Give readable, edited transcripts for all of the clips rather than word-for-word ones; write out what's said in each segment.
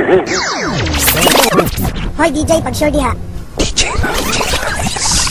Hoy DJ, pag-sure diha. DJ Alice.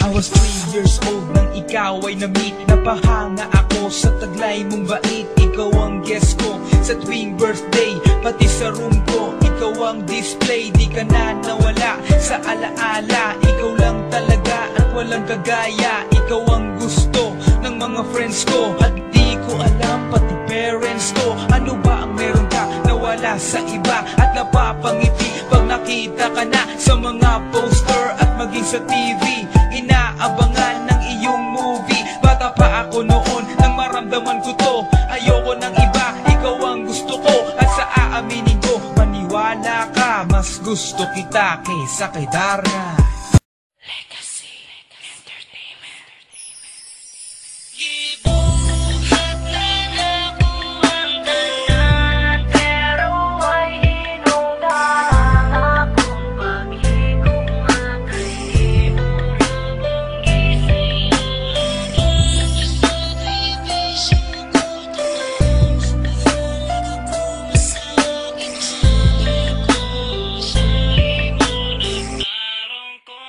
I was 3 years old nang ikaw ay na-meet. Napahanga ako sa taglay mong bait. Ikaw ang guest ko sa tuwing birthday, pati sa room ko. Ikaw ang display, di ka na nawala sa alaala. Ikaw lang talaga at walang kagaya. Ikaw ang gusto ng mga friends ko, at di ko alam pati parents ko. Ano ba ang meron ka nawala sa iba at napapangiti pag nakita ka na sa mga poster at maging sa TV? Inaabangan ng iyong movie. Bata pa ako noon nang maramdaman ko to. Ayoko ng iba, ikaw ang gusto ko. At sa aaminin ko, maniwala ka, mas gusto kita kaysa kay Darna. Legacy Entertainment. Ibuhat na ako ang tanan, pero ay hinungdan akong paghigugma kay mo ramang gising. Sa tribisyo ko tanang, mahalaga ko masakit ko sa imo nagtarong ko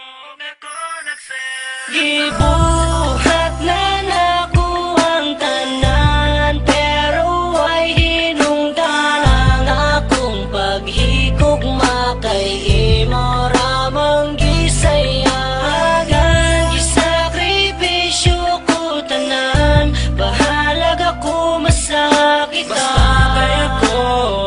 ako nagsel. Gibuhat na nako ang tanan, pero ay hinungdan ang akong paghigugma kay imo ramang gisayagan. Gisakripisyo ko tanan, bahalaga ko masakit. Basta kaya ko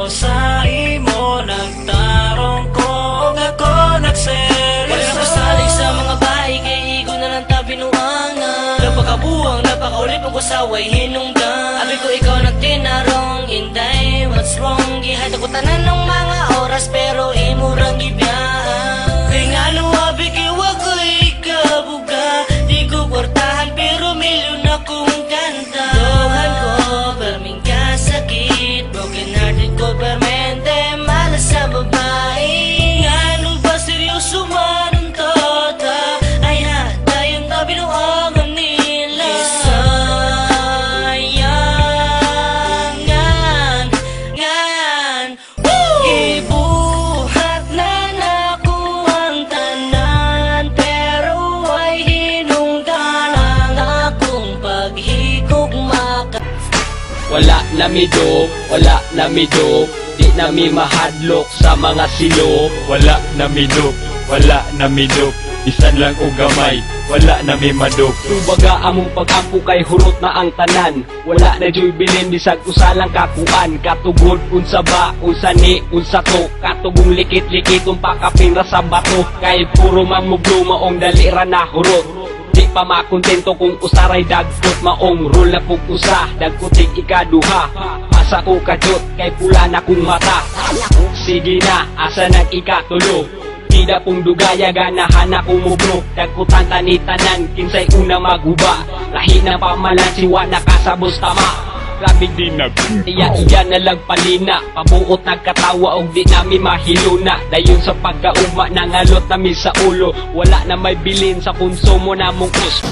sa imo nagtarong ko ako nagsel. Wala na pasalig sa mga bahay, kay igo na lang tabinuangan. Napakabuang, napakaulit mo ko saway hinungdan. Abi ko ikaw nagtinarong, inday, what's wrong? Gihad ako tanan ng mga oras, pero imo rang gibiyaan. Kay nga no, abi kiwa ko ikabuga. Di ko kwartahan, pero milyon akong kanta. Dohan ko, perming kasakit. Broken hearted ko, permente, malas sa babae. Nga no ba seryoso man ang tota? Ay ha, tayong tabinuangan nila. Isayangan, ngan. Ibuhat na nako ang tanan, pero ay hinungdan ang akong paghigugma. Wala na midok, wala na midok, di na mi mahadlok sa mga silo. Wala na midok, wala na midok, bisan lang o gamay, wala na mi madok. Tubaga among pag-ampo kay hurot na ang tanan. Wala na joy bilin, bisag usalang kakuan. Katugod unsa ba, unsa ni, unsa to. Katugong likit-likit, pakapinra sa bato. Kay puro mamuglo maong dalira na hurot. Di pa makontento kung usaray dagkot. Maong rule na pug usa, dagkotig ikaduha. Asa ko kadot, kay pula na kong mata. Sige na, asa nag ikatulo. Tida pong dugaya, ganahan na kumubro. Dagkutan tanitanan, kinsay una maguba. Lahi na pamalan, siwa nakasabos tama. Labig din nag iya na lang palina. Pabuot nagkatawa og di nami mahiluna. Dayon sa pagkaugma, nangalot nami sa ulo. Wala na may bilin sa konsumo namong kus.